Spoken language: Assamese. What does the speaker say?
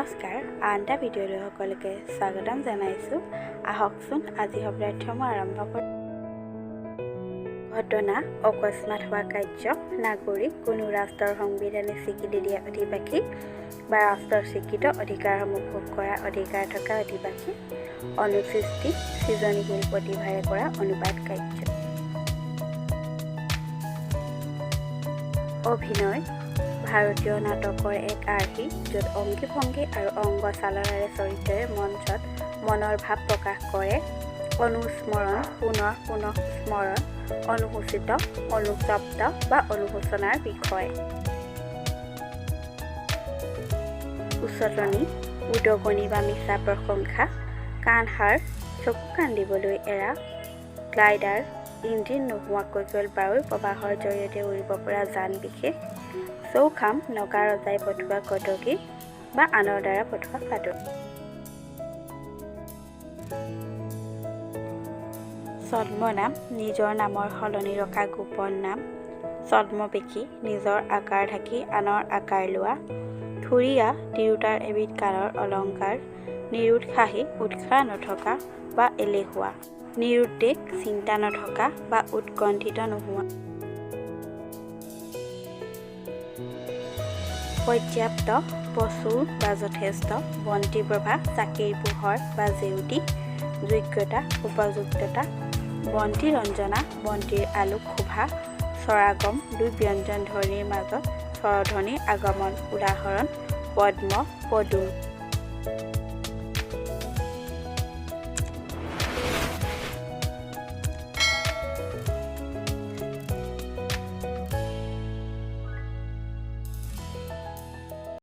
নমস্কাৰ আন এটা ভিডিঅ'লৈ সকলোকে স্বাগতম জনাইছোঁ। আহকচোন আজি সপ্তাহম আৰম্ভ কৰোঁ। ঘটনা অকস্মাত হোৱা কাৰ্য নাগৰিক কোনো ৰাষ্ট্ৰৰ সংবিধানে স্বীকৃতি দিয়া অধিবাসী বা ৰাষ্ট্ৰৰ স্বীকৃত অধিকাৰসমূহ ভোগ কৰা অধিকাৰ থকা অধিবাসী অনুসৃষ্টি সৃজনীশীল প্ৰতিভাৰে কৰা অনুবাদ কাৰ্য। অভিনয় ভাৰতীয় নাটকৰ এক আৰ্হি য'ত অংগী ভংগী আৰু অংগ চালনাৰে চৰিত্ৰৰে মঞ্চত মনৰ ভাৱ প্ৰকাশ কৰে। অনুস্মৰণ পুনৰ পুনৰ স্মৰণ অনুসূচিত অনুশব্দ বা অনুশোচনাৰ বিষয়। উচতনি উদগনি বা মিছা প্ৰশংসা কাণসাৰ চকু কান্দিবলৈ এৰা গ্লাইডাৰ ইঞ্জিন নোহোৱাকৈ কেৱল বায়ুৰ প্ৰবাহৰ জৰিয়তে উৰিব পৰা যান বিশেষ চৌখাম নগা ৰজাই পঠোৱা কটকী বা আনৰ দ্বাৰা পঠোৱা বাতৰি। ছদ্মনাম নিজৰ নামৰ সলনি ৰখা গোপন নাম। ছদ্মপেশী নিজৰ আকাৰ ঢাকি আনৰ আকাৰ লোৱা। থুৰীয়া তিৰোতাৰ এবিধ কালৰ অলংকাৰ। নিৰুৎসাহী উৎসাহ নথকা বা এলেহুৱা। নিৰুদ্বেগ চিন্তা নথকা বা উৎকণ্ঠিত নোহোৱা। পৰ্যাপ্ত প্ৰচুৰ বা যথেষ্ট। বন্তি প্ৰভা চাকিৰ পোহৰ বা জেউতি। যোগ্যতা উপযুক্ততা। বন্তি ৰঞ্জনা বন্তিৰ আলোক শোভা। স্বৰাগম দুই ব্যঞ্জন ধ্বনিৰ মাজত স্বৰধ্বনিৰ আগমন। উদাহৰণ পদ্ম পদুম।